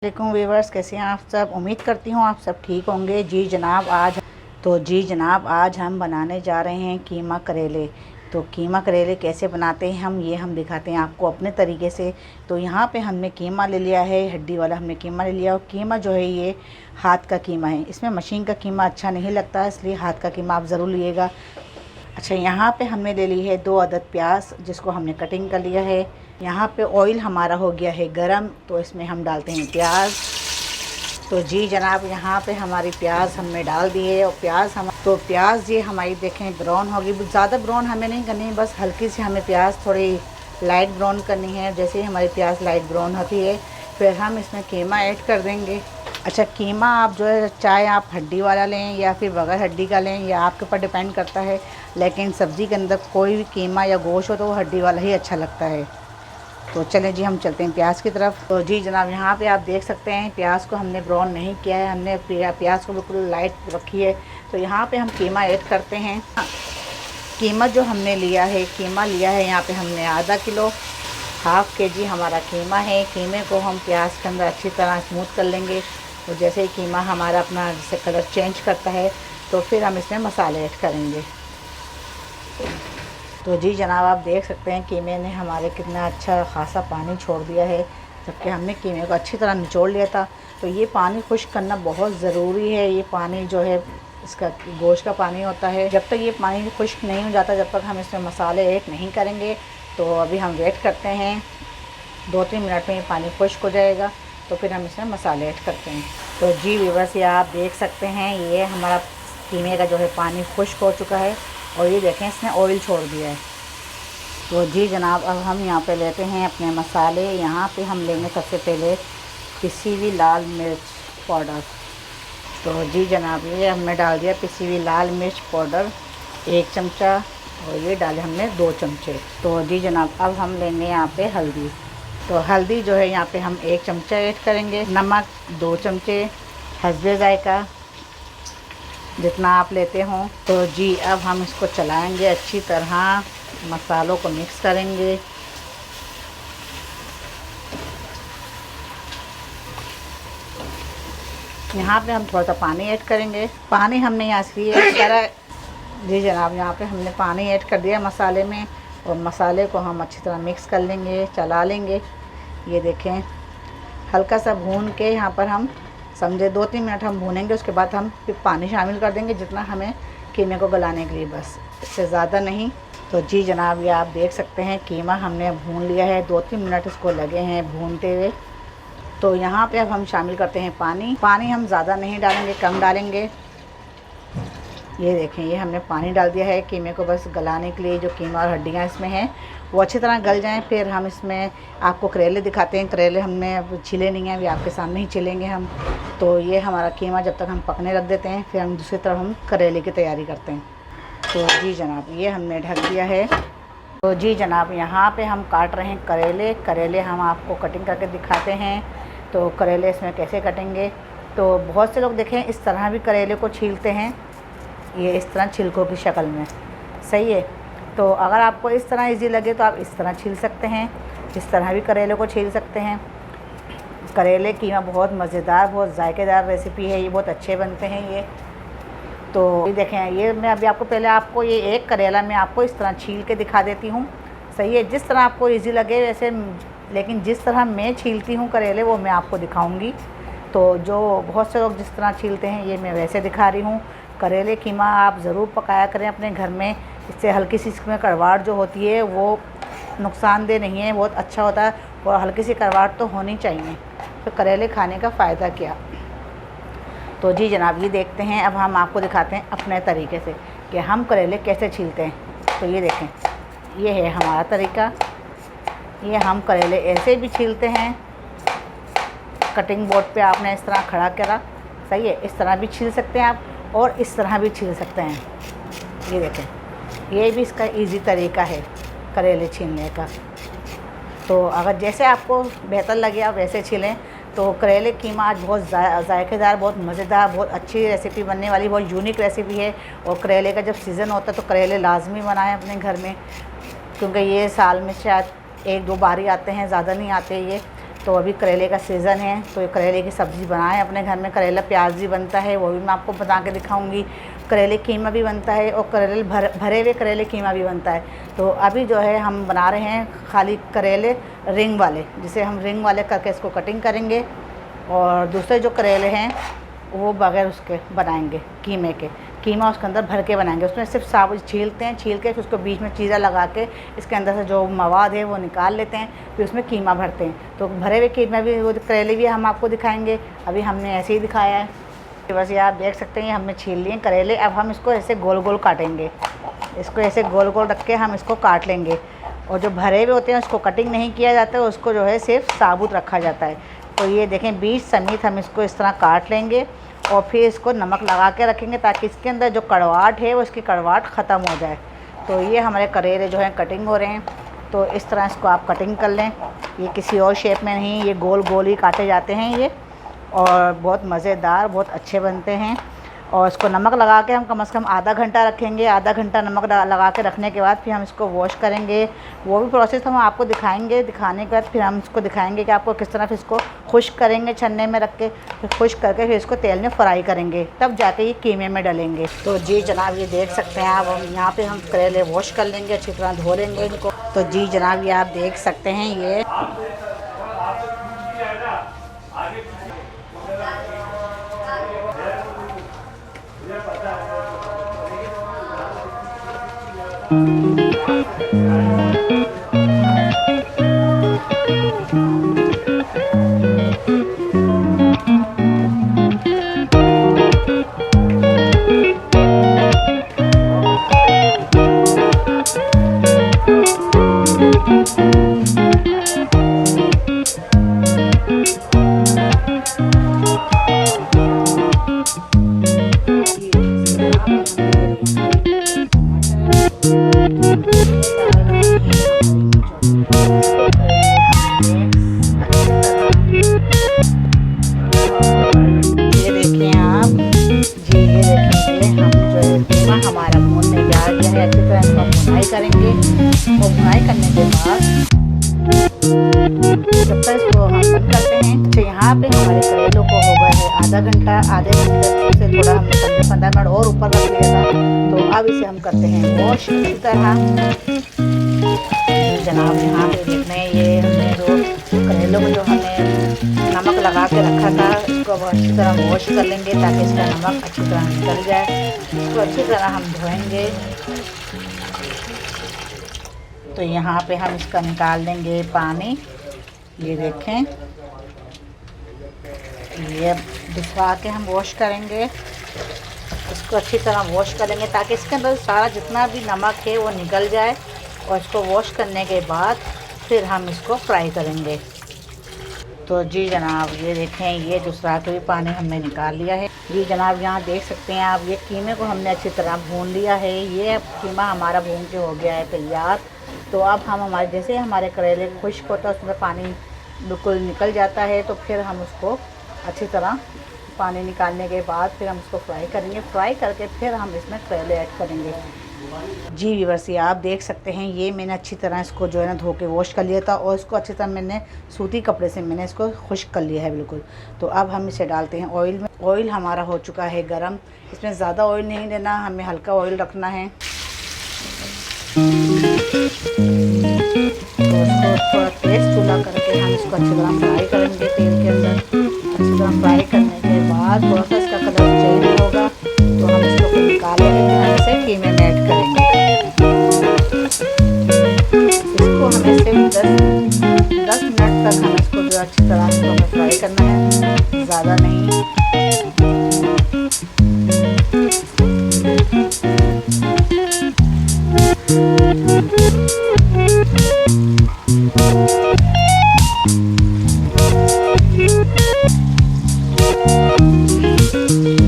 वालेकुम व्यूवर्स, कैसे हैं आप सब। उम्मीद करती हूँ आप सब ठीक होंगे। जी जनाब आज हम बनाने जा रहे हैं कीमा करेले। तो कीमा करेले कैसे बनाते हैं हम दिखाते हैं आपको अपने तरीके से। तो यहाँ पे हमने कीमा ले लिया है, हड्डी वाला हमने कीमा ले लिया। और कीमा जो है ये हाथ का कीमा है, इसमें मशीन का कीमा अच्छा नहीं लगता, इसलिए हाथ का कीमा आप ज़रूर लीजिएगा। अच्छा, यहाँ पे हमने ले ली है 2 अदद प्याज, जिसको हमने कटिंग कर लिया है। यहाँ पे ऑयल हमारा हो गया है गरम, तो इसमें हम डालते हैं प्याज। तो जी जनाब, यहाँ पे हमारी प्याज हमने डाल दी है। और प्याज ये हमारी देखें ब्राउन होगी। ज़्यादा ब्राउन हमें नहीं करनी है, बस हल्की सी हमें प्याज थोड़ी लाइट ब्राउन करनी है। जैसे ही हमारी प्याज लाइट ब्राउन होती है, फिर हम इसमें कीमा ऐड कर देंगे। अच्छा, कीमा आप जो है चाहे आप हड्डी वाला लें या फिर बगैर हड्डी का लें, या आपके ऊपर डिपेंड करता है। लेकिन सब्ज़ी के अंदर कोई भी कीमा या गोश्त हो तो वो हड्डी वाला ही अच्छा लगता है। तो चलें जी, हम चलते हैं प्याज की तरफ। तो जी जनाब, यहाँ पे आप देख सकते हैं प्याज को हमने ब्राउन नहीं किया है, हमने प्याज को बिल्कुल लाइट रखी है। तो यहाँ पे हम कीमा ऐड करते हैं। कीमा जो हमने लिया है, यहाँ पे हमने आधा किलो, हाफ़ केजी हमारा कीमा है। कीमे को हम प्याज के अंदर अच्छी तरह स्मूथ कर लेंगे। तो जैसे ही कीमा हमारा अपना जैसे कलर चेंज करता है, तो फिर हम इसमें मसाले ऐड करेंगे। तो जी जनाब, आप देख सकते हैं कीमे ने हमारे कितना अच्छा खासा पानी छोड़ दिया है, जबकि हमने कीमे को अच्छी तरह निचोड़ लिया था। तो ये पानी खुश्क करना बहुत ज़रूरी है। ये पानी जो है इसका गोश्त का पानी होता है। जब तक ये पानी खुश्क नहीं हो जाता, जब तक हम इसमें मसाले ऐड नहीं करेंगे। तो अभी हम वेट करते हैं, 2-3 मिनट में ये पानी खुश्क हो जाएगा, तो फिर हम इसमें मसाले ऐड करते हैं। तो जी व्यूअर्स, ये आप देख सकते हैं ये हमारा कीमे का जो है पानी खुश्क हो चुका है। और ये देखें, इसने ऑयल छोड़ दिया है। तो जी जनाब, अब हम यहाँ पे लेते हैं अपने मसाले। यहाँ पे हम लेंगे सबसे पहले पिसी हुई लाल मिर्च पाउडर। तो जी जनाब, ये हमने डाल दिया पिसी हुई लाल मिर्च पाउडर 1 चमचा, और ये डाले हमने 2 चमचे। तो जी जनाब, अब हम लेंगे यहाँ पे हल्दी। तो हल्दी जो है यहाँ पे हम 1 चमचा ऐड करेंगे। नमक 2 चमचे, हस्बे जायका जितना आप लेते हों। तो जी अब हम इसको चलाएंगे अच्छी तरह, मसालों को मिक्स करेंगे। यहाँ पे हम थोड़ा सा पानी ऐड करेंगे। पानी हमने यहाँ से ऐड करा। जी जनाब, यहाँ पे हमने पानी ऐड कर दिया मसाले में, और मसाले को हम अच्छी तरह मिक्स कर लेंगे, चला लेंगे। ये देखें, हल्का सा भून के यहाँ पर हम समझे 2-3 मिनट हम भूनेंगे। उसके बाद हम फिर पानी शामिल कर देंगे, जितना हमें कीमे को गलाने के लिए, बस इससे ज़्यादा नहीं। तो जी जनाब, ये आप देख सकते हैं कीमा हमने भून लिया है, 2-3 मिनट इसको लगे हैं भूनते हुए। तो यहाँ पे अब हम शामिल करते हैं पानी हम ज़्यादा नहीं डालेंगे, कम डालेंगे। ये देखें, ये हमने पानी डाल दिया है कीमे को बस गलाने के लिए। जो कीमा और हड्डियाँ इसमें हैं वो अच्छी तरह गल जाएं। फिर हम इसमें आपको करेले दिखाते हैं। करेले हमने अब छिले नहीं हैं, अभी आपके सामने ही छिलेंगे हम। तो ये हमारा कीमा जब तक हम पकने रख देते हैं, फिर हम दूसरी तरफ हम करेले की तैयारी करते हैं। तो जी जनाब, ये हमने ढक दिया है। तो जी जनाब, यहाँ पे हम काट रहे हैं करेले हम आपको कटिंग करके दिखाते हैं। तो करेले इसमें कैसे कटेंगे, तो बहुत से लोग देखें इस तरह भी करेले को छीलते हैं, ये इस तरह छिलकों की शक्ल में, सही है। तो अगर आपको इस तरह इजी लगे तो आप इस तरह छील सकते हैं, इस तरह भी करेले को छील सकते हैं। करेले कीमा बहुत मज़ेदार, बहुत जायकेदार रेसिपी है, ये बहुत अच्छे बनते हैं ये। तो ये देखें, ये मैं अभी आपको ये एक करेला मैं आपको इस तरह छील के दिखा देती हूँ, सही है। जिस तरह आपको इजी लगे वैसे, लेकिन जिस तरह मैं छीलती हूँ करेले वो मैं आपको दिखाऊँगी। तो जो बहुत से लोग जिस तरह छीलते हैं, ये मैं वैसे दिखा रही हूँ। करेले कीमा आप ज़रूर पकाया करें अपने घर में, इससे हल्की सी इसमें कड़वाहट जो होती है वो नुकसानदेह नहीं है, बहुत अच्छा होता है। और हल्की सी कड़वाहट तो होनी चाहिए, तो करेले खाने का फ़ायदा क्या। तो जी जनाब, ये देखते हैं, अब हम आपको दिखाते हैं अपने तरीके से कि हम करेले कैसे छीलते हैं। तो ये देखें, ये है हमारा तरीका। ये हम करेले ऐसे भी छीलते हैं, कटिंग बोर्ड पे आपने इस तरह खड़ा करा, सही है। इस तरह भी छील सकते हैं आप, और इस तरह भी छील सकते हैं। ये देखें, ये भी इसका इजी तरीका है करेले छीलने का। तो अगर जैसे आपको बेहतर लगे आप वैसे छीलें। तो करेले कीमा आज बहुत जायकेदार, बहुत मज़ेदार, बहुत अच्छी रेसिपी बनने वाली, बहुत यूनिक रेसिपी है। और करेले का जब सीज़न होता है तो करेले लाजमी बनाएं अपने घर में, क्योंकि ये साल में शायद 1-2 बार ही आते हैं, ज़्यादा नहीं आते ये। तो तो अभी करेले का सीज़न है, तो ये करेले की सब्ज़ी बनाएं अपने घर में। करेला प्याज भी बनता है, वो भी मैं आपको बना के दिखाऊंगी। करेले कीमा भी बनता है और करेले भरे हुए करेले कीमा भी बनता है। तो अभी जो है हम बना रहे हैं खाली करेले रिंग वाले, जिसे हम रिंग वाले करके इसको कटिंग करेंगे, और दूसरे जो करेले हैं वो बगैर उसके बनाएंगे कीमे के। कीमा उसके अंदर भर के बनाएंगे, उसमें सिर्फ साबुत छीलते हैं, छील के फिर उसको बीच में चीज़ा लगा के इसके अंदर से जो मवाद है वो निकाल लेते हैं, फिर उसमें कीमा भरते हैं। तो भरे हुए कीमा भी, वो करेले भी हम आपको दिखाएंगे। अभी हमने ऐसे ही दिखाया है, बस ये आप देख सकते हैं हमने छील लिए करेले। अब हम इसको ऐसे गोल गोल काटेंगे, इसको ऐसे गोल गोल रख के हम इसको काट लेंगे। और जो भरे हुए होते हैं उसको कटिंग नहीं किया जाता, उसको जो है सिर्फ साबुत रखा जाता है। तो ये देखें बीज समेत हम इसको इस तरह काट लेंगे और फिर इसको नमक लगा के रखेंगे ताकि इसके अंदर जो कड़वाहट है वो इसकी कड़वाहट ख़त्म हो जाए। तो ये हमारे करेले जो हैं कटिंग हो रहे हैं, तो इस तरह इसको आप कटिंग कर लें। ये किसी और शेप में नहीं, ये गोल गोल ही काटे जाते हैं ये, और बहुत मज़ेदार, बहुत अच्छे बनते हैं। और इसको नमक लगा के हम कम से कम आधा घंटा रखेंगे। आधा घंटा नमक लगा के रखने के बाद फिर हम इसको वॉश करेंगे। वो भी प्रोसेस हम आपको दिखाएंगे। दिखाने के बाद फिर हम इसको दिखाएंगे कि आपको किस तरह फिर इसको खुश्क करेंगे छन्ने में रख के, फिर खुश्क करके फिर इसको तेल में फ्राई करेंगे, तब जाके ये कीमे में डलेंगे। तो जी जनाब ये देख सकते हैं आप, हम यहाँ पर हम करेले वॉश कर लेंगे, अच्छी तरह धो लेंगे इनको। तो जी जनाब ये आप देख सकते हैं ये करेंगे। और भुनाई करने के बाद जब तक इसको हम बंद करते हैं, तो यहाँ पे हमारे करेलों को हो गया है आधा घंटा। आधे घंटे से थोड़ा हमने 15 मिनट और ऊपर रख लिया था। तो अब इसे हम करते हैं वॉश इसी तरह। जनाब यहाँ पे देखने ये हमने जो करेलों को जो हमने नमक लगा के रखा था, इसको अच्छी तरह वॉश कर लेंगे ताकि इसका नमक अच्छी तरह निकल जाए। इसको अच्छी तरह हम धोएंगे। तो यहाँ पे हम इसका निकाल देंगे पानी। ये देखें, ये भिगवा के हम वॉश करेंगे। इसको अच्छी तरह वॉश करेंगे ताकि इसके अंदर सारा जितना भी नमक है वो निकल जाए। और इसको वॉश करने के बाद फिर हम इसको फ्राई करेंगे। तो जी जनाब ये देखें, ये दूसरा का भी पानी हमने निकाल लिया है। जी जनाब यहाँ देख सकते हैं आप, ये कीमे को हमने अच्छी तरह भून लिया है। ये कीमा हमारा भून के हो गया है तैयार। तो अब हम हमारे जैसे हमारे करेले खुश्क होता है, उसमें पानी बिल्कुल निकल जाता है, तो फिर हम उसको अच्छी तरह पानी निकालने के बाद फिर हम उसको फ्राई करेंगे। फ्राई करके फिर हम इसमें करेले ऐड करेंगे। जी व्यूअर्स ये आप देख सकते हैं, ये मैंने अच्छी तरह इसको जो है ना धो के वॉश कर लिया था, और इसको अच्छी तरह मैंने सूती कपड़े से मैंने इसको खुश्क कर लिया है बिल्कुल। तो अब हम इसे डालते हैं ऑयल में। ऑयल हमारा हो चुका है गरम। इसमें ज़्यादा ऑयल नहीं देना, हमें हल्का ऑयल रखना है। तो इसको थोड़ा तेज़ चूल्हा करके हम इसको अच्छी तरह फ्राई करेंगे तेल के अंदर। अच्छी तरह फ्राई करने के बाद थोड़ा सा इसका कलर चेंज होगा तो हम इसको फिर निकालेंगे, फिर हम इसे कीमे में ऐड करेंगे। इसको हमें सिर्फ 10 मिनट तक हम इसको जो अच्छी तरह से हमें फ्राई करना है, ज़्यादा नहीं।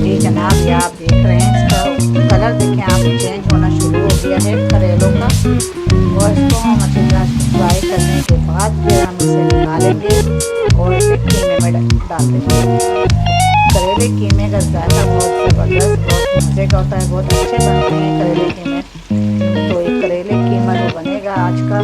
जी जनाब ये आप देख रहे हैं, इसका कलर देखें आप चेंज होना शुरू हो गया है करेलों का। और इसको हम अच्छी तरह फ्राई करने के बाद फिर हम इसे निकालेंगे और इसे कीमे में डाल देंगे। करेले कीमे का जायका बहुत ज़बरदस्त, बहुत मज़े का होता है, बहुत अच्छे बनते हैं करेले कीमे। तो ये करेले कीमा जो बनेगा आज का,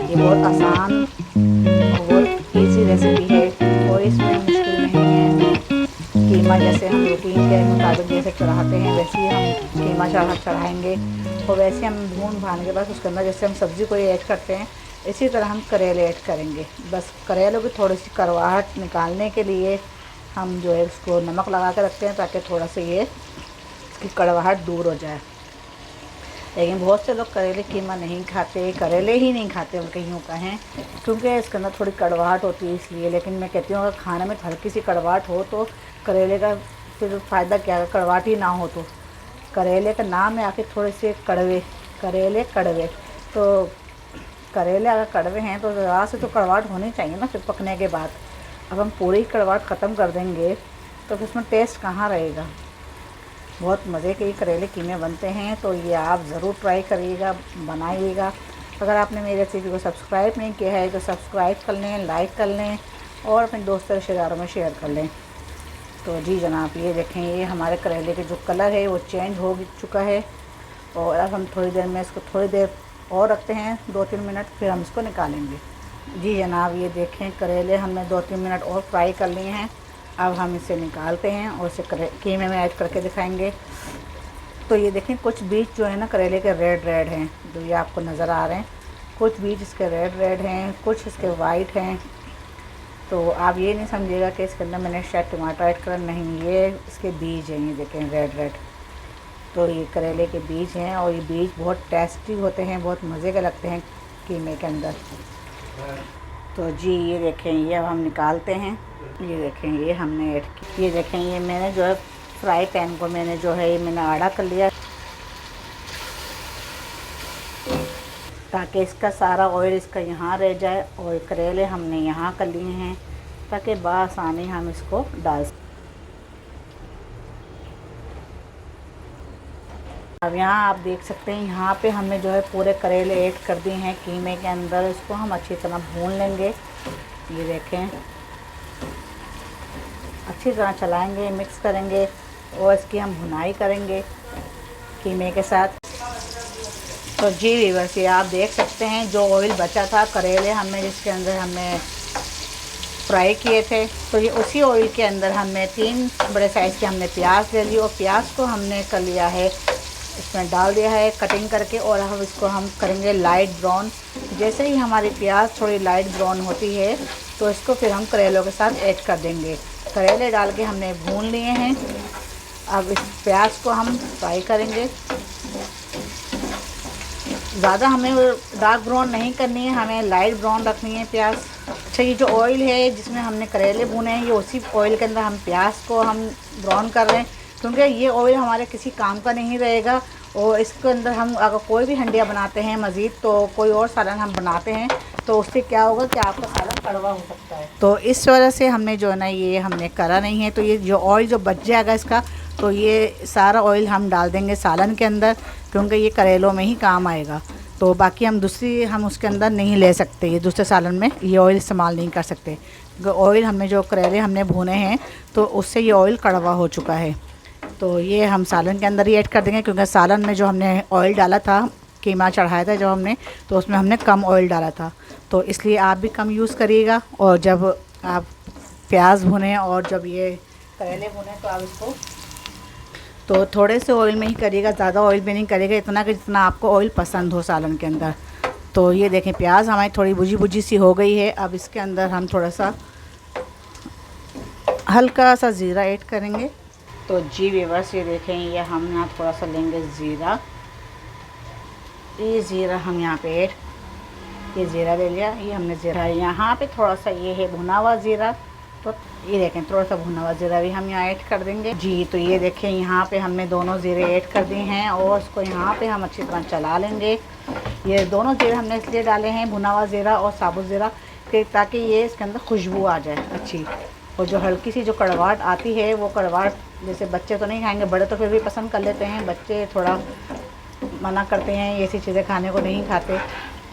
ये बहुत आसान और बहुत ईजी रेसिपी है, कोई इसमें मुश्किल नहीं है। कीमा जैसे हम रूटीन के मुताबिक जैसे चढ़ाते हैं वैसे ही हम कीमा चढ़ाएँगे और वैसे हम भून भान के बाद उसके अंदर जैसे हम सब्ज़ी को ऐड करते हैं इसी तरह हम करेले ऐड करेंगे। बस करेलों की थोड़ी सी कड़वाहट निकालने के लिए हम जो है उसको नमक लगा कर रखते हैं ताकि थोड़ा सा ये इसकी कड़वाहट दूर हो जाए। लेकिन बहुत से लोग करेले कीमा नहीं खाते, करेले ही नहीं खाते उनके यूँ कहें, क्योंकि इसके अंदर थोड़ी कड़वाहट होती है इसलिए। लेकिन मैं कहती हूँ अगर खाने में हल्की सी कड़वाहट हो तो करेले का फिर फ़ायदा क्या है, कड़वाहट ही ना हो तो। करेले का नाम है आखिर थोड़े से कड़वे, करेले कड़वे, तो करेले अगर कड़वे हैं तो ज़रा से तो कड़वाहट होनी चाहिए ना फिर पकने के बाद। अब हम पूरी कड़वाहट ख़त्म कर देंगे तो फिर उसमें टेस्ट कहाँ रहेगा। बहुत मज़े के करेले कीमे बनते हैं, तो ये आप ज़रूर ट्राई करिएगा, बनाइएगा। अगर आपने मेरी रेसिपी को सब्सक्राइब नहीं किया है तो सब्सक्राइब कर लें, लाइक कर लें और अपने दोस्तों रिश्तेदारों में शेयर कर लें। तो जी जनाब, ये देखें ये हमारे करेले के जो कलर है वो चेंज हो चुका है और अब हम थोड़ी देर में इसको थोड़ी देर और रखते हैं, 2-3 मिनट, फिर हम इसको निकालेंगे। जी जनाब, ये देखें करेले हमने 2-3 मिनट और फ्राई कर लिए हैं। अब हम इसे निकालते हैं और इसे कीमे में ऐड करके दिखाएंगे। तो ये देखें कुछ बीज जो है ना करेले के रेड रेड हैं, जो ये आपको नज़र आ रहे हैं। कुछ बीज इसके रेड रेड हैं, कुछ इसके वाइट हैं। तो आप ये नहीं समझिएगा कि इसके अंदर मैंने शायद टमाटर ऐड करा, नहीं, ये इसके बीज हैं। ये देखें रेड रेड, तो ये करेले के बीज हैं और ये बीज बहुत टेस्टी होते हैं, बहुत मज़े के लगते हैं कीमे के अंदर। तो जी ये देखें ये अब हम निकालते हैं। ये देखें ये हमने ऐड किया। ये देखें ये मैंने जो है फ्राई पैन को मैंने जो है ये मैंने आड़ा कर लिया ताकि इसका सारा ऑयल इसका यहाँ रह जाए और करेले हमने यहाँ कर लिए हैं ताकि बआसानी हम इसको डाल सकें। अब यहाँ आप देख सकते हैं यहाँ पे हमने जो है पूरे करेले ऐड कर दिए हैं कीमे के अंदर। इसको हम अच्छी तरह भून लेंगे। ये देखें अच्छी तरह चलाएंगे, मिक्स करेंगे और इसकी हम भुनाई करेंगे कीमे के साथ। तो जी व्यूअर्स, ये आप देख सकते हैं जो ऑयल बचा था करेले हमने जिसके अंदर हमने फ्राई किए थे, तो ये उसी ऑयल के अंदर हमने 3 बड़े साइज़ के हमने प्याज ले ली और प्याज को हमने कर लिया है, इसमें डाल दिया है कटिंग करके और हम इसको हम करेंगे लाइट ब्राउन। जैसे ही हमारी प्याज थोड़ी लाइट ब्राउन होती है तो इसको फिर हम करेलों के साथ ऐड कर देंगे। करेले डाल के हमने भून लिए हैं। अब इस प्याज को हम फ्राई करेंगे। ज़्यादा हमें डार्क ब्राउन नहीं करनी है, हमें लाइट ब्राउन रखनी है प्याज। अच्छा, ये जो ऑयल है जिसमें हमने करेले भुने हैं ये उसी ऑयल के अंदर हम प्याज को हम ब्राउन कर रहे हैं, क्योंकि ये ऑयल हमारे किसी काम का नहीं रहेगा। और इसके अंदर हम अगर कोई भी हंडिया बनाते हैं मज़ीद, तो कोई और सालन हम बनाते हैं तो उससे क्या होगा कि आपका सालन कड़वा हो सकता है। तो इस वजह से हमने जो है ना ये हमने करा नहीं है। तो ये जो ऑयल जो बच जाएगा इसका, तो ये सारा ऑयल हम डाल देंगे सालन के अंदर, क्योंकि ये करेलों में ही काम आएगा। तो बाकी हम दूसरी हम उसके अंदर नहीं ले सकते, ये दूसरे सालन में ये ऑयल इस्तेमाल नहीं कर सकते, क्योंकि ऑयल हमने जो करेले हमने भुने हैं तो उससे ये ऑयल कड़वा हो चुका है। तो ये हम सालन के अंदर ही ऐड कर देंगे, क्योंकि सालन में जो हमने ऑयल डाला था, कीमा चढ़ाया था जो हमने, तो उसमें हमने कम ऑयल डाला था। तो इसलिए आप भी कम यूज़ करिएगा। और जब आप प्याज भुने और जब ये करेले भुने तो आप इसको तो थोड़े से ऑयल में ही करिएगा, ज़्यादा ऑयल में नहीं करिएगा, इतना कि जितना आपको ऑयल पसंद हो सालन के अंदर। तो ये देखें प्याज हमारी थोड़ी बुझी बुझी सी हो गई है। अब इसके अंदर हम थोड़ा सा हल्का सा ज़ीरा ऐड करेंगे। तो जी व्यूअर्स, ये देखें ये हम यहाँ थोड़ा सा लेंगे ज़ीरा। ये ज़ीरा हम यहाँ पे ऐड, ये ज़ीरा ले लिया, ये हमने ज़ीरा यहाँ पे थोड़ा सा ये है भुना हुआ ज़ीरा, तो ये देखें थोड़ा सा भुना हुआ ज़ीरा भी हम यहाँ ऐड कर देंगे। जी तो ये देखें यहाँ पे हमने दोनों ज़ीरे ऐड कर दिए हैं और उसको यहाँ पे हम अच्छी तरह चला लेंगे। ये दोनों ज़ीरे हमने इसलिए डाले हैं, भुना हुआ ज़ीरा और साबुत ज़ीरा, कि ताकि ये इसके अंदर खुशबू आ जाए अच्छी। और जो हल्की सी जो कड़वाहट आती है वो कड़वाहट जैसे बच्चे तो नहीं खाएंगे, बड़े तो फिर भी पसंद कर लेते हैं, बच्चे थोड़ा मना करते हैं, ऐसी चीज़ें खाने को नहीं खाते।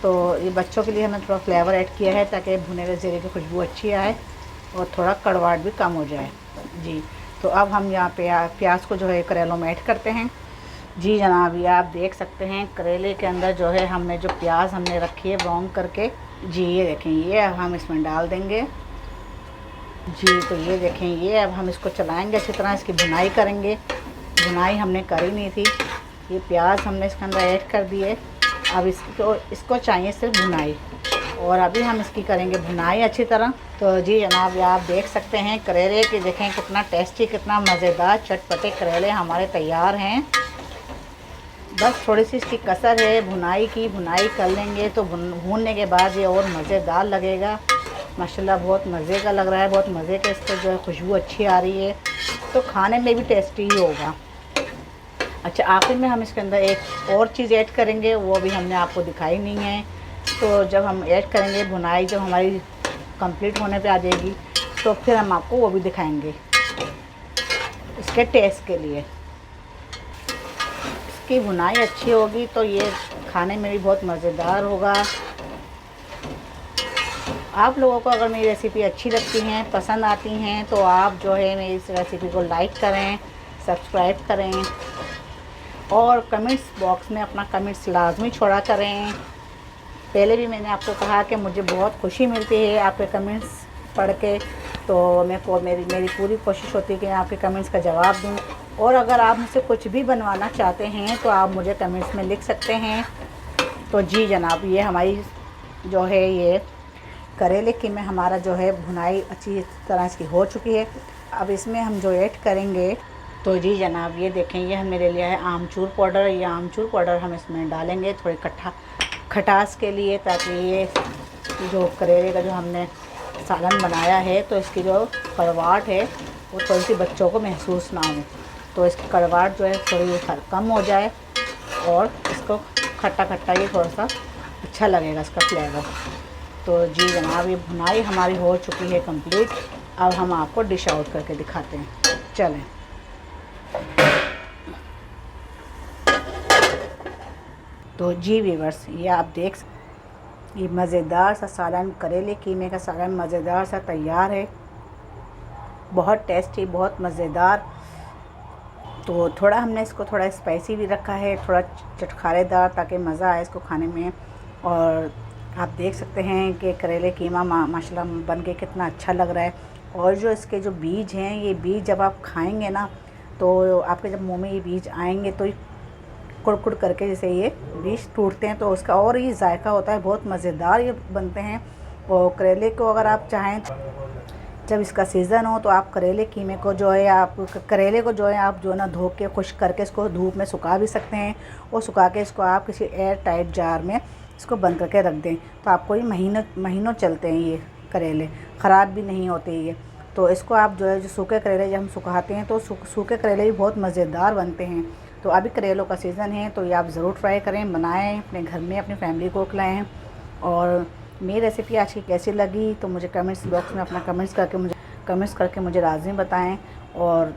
तो ये बच्चों के लिए हमने थोड़ा फ्लेवर ऐड किया है ताकि भुने हुए ज़ीरे की खुशबू अच्छी आए और थोड़ा कड़वाहट भी कम हो जाए। जी तो अब हम यहाँ पे प्याज को जो है करेलों में ऐड करते हैं। जी जनाब, ये आप देख सकते हैं करेले के अंदर जो है हमने जो प्याज हमने रखी है ब्राउन करके, जी ये देखें ये अब हम इसमें डाल देंगे। जी तो ये देखें, ये अब हम इसको चलाएंगे अच्छी तरह, इसकी भुनाई करेंगे। भुनाई हमने करी नहीं थी। ये प्याज हमने इसके अंदर ऐड कर दिए। अब इसको चाहिए सिर्फ भुनाई, और अभी हम इसकी करेंगे भुनाई अच्छी तरह। तो जी जनाब, ये आप देख सकते हैं करेले के, देखें कितना टेस्टी, कितना मज़ेदार चटपटे करेले हमारे तैयार हैं। बस थोड़ी सी इसकी कसर है भुनाई की, भुनाई कर लेंगे तो भूनने के बाद ये और मज़ेदार लगेगा। माशाल्लाह बहुत मज़े का लग रहा है, बहुत मज़े के इससे जो है खुशबू अच्छी आ रही है, तो खाने में भी टेस्टी ही होगा। अच्छा, आखिर में हम इसके अंदर एक और चीज़ ऐड करेंगे, वो भी हमने आपको दिखाई नहीं है। तो जब हम ऐड करेंगे भुनाई, जब हमारी कंप्लीट होने पे आ जाएगी, तो फिर हम आपको वो भी दिखाएंगे इसके टेस्ट के लिए। इसकी भुनाई अच्छी होगी तो ये खाने में भी बहुत मज़ेदार होगा। आप लोगों को अगर मेरी रेसिपी अच्छी लगती हैं, पसंद आती हैं, तो आप जो है मेरी इस रेसिपी को लाइक करें, सब्सक्राइब करें, और कमेंट्स बॉक्स में अपना कमेंट्स लाजमी छोड़ा करें। पहले भी मैंने आपको कहा कि मुझे बहुत खुशी मिलती है आपके कमेंट्स पढ़ के, तो मेरी पूरी कोशिश होती है कि आपके कमेंट्स का जवाब दूं। और अगर आप मुझसे कुछ भी बनवाना चाहते हैं तो आप मुझे कमेंट्स में लिख सकते हैं। तो जी जनाब, ये हमारी जो है ये करेले की में हमारा जो है भुनाई अच्छी तरह से हो चुकी है। अब इसमें हम जो ऐड करेंगे, तो जी जनाब ये देखें, ये हम मेरे लिए है आमचूर पाउडर। ये आमचूर पाउडर हम इसमें डालेंगे थोड़ी खटास के लिए, ताकि ये जो करेले का जो हमने सालन बनाया है तो इसकी जो कड़वाहट है वो थोड़ी सी बच्चों को महसूस ना हो, तो इसकी कड़वाहट जो है थोड़ी कम हो जाए, और इसको खट्टा खट्टा ये थोड़ा सा अच्छा लगेगा इसका फ्लेवर। तो जी जनाब, ये भुनाई हमारी हो चुकी है कंप्लीट। अब हम आपको डिश आउट करके दिखाते हैं, चलें। तो जी व्यूअर्स, ये आप देख, ये मज़ेदार सा सालन, करेले कीमे का सालन मज़ेदार सा तैयार है, बहुत टेस्टी, बहुत मज़ेदार। तो थोड़ा हमने इसको थोड़ा स्पाइसी भी रखा है, थोड़ा चटखारेदार, ताकि मज़ा आए इसको खाने में। और आप देख सकते हैं कि करेले कीमा माशाल्लाह बन के कितना अच्छा लग रहा है। और जो इसके जो बीज हैं, ये बीज जब आप खाएंगे ना, तो आपके जब मुंह में ये बीज आएंगे तो कुड़ करके जैसे ये बीज टूटते हैं, तो उसका और ही जायका होता है, बहुत मज़ेदार ये बनते हैं। और करेले को अगर आप चाहें, जब इसका सीज़न हो, तो आप करेले कीमे को जो है आप जो है ना धो के खुश्क करके इसको धूप में सुखा भी सकते हैं, और सुखा के इसको आप किसी एयर टाइट जार में इसको बंद करके रख दें, तो आपको ये महीनों चलते हैं, ये करेले ख़राब भी नहीं होते ये। तो इसको आप जो है, जो सूखे करेले जब हम सुखाते हैं तो सूखे करेले भी बहुत मज़ेदार बनते हैं। तो अभी करेलों का सीज़न है, तो ये आप ज़रूर ट्राई करें, बनाएं, अपने घर में अपनी फैमिली को खिलाएं। और मेरी रेसिपी आज की कैसी लगी तो मुझे कमेंट्स बॉक्स में अपना कमेंट्स करके मुझे लाज़मी बताएं। और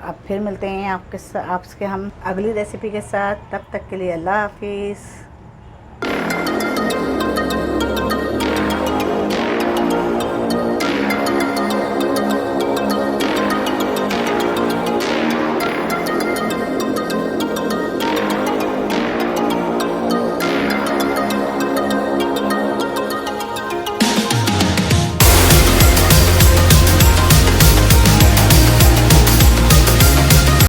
अब फिर मिलते हैं आपके हम अगली रेसिपी के साथ। तब तक के लिए अल्लाह हाफिज़।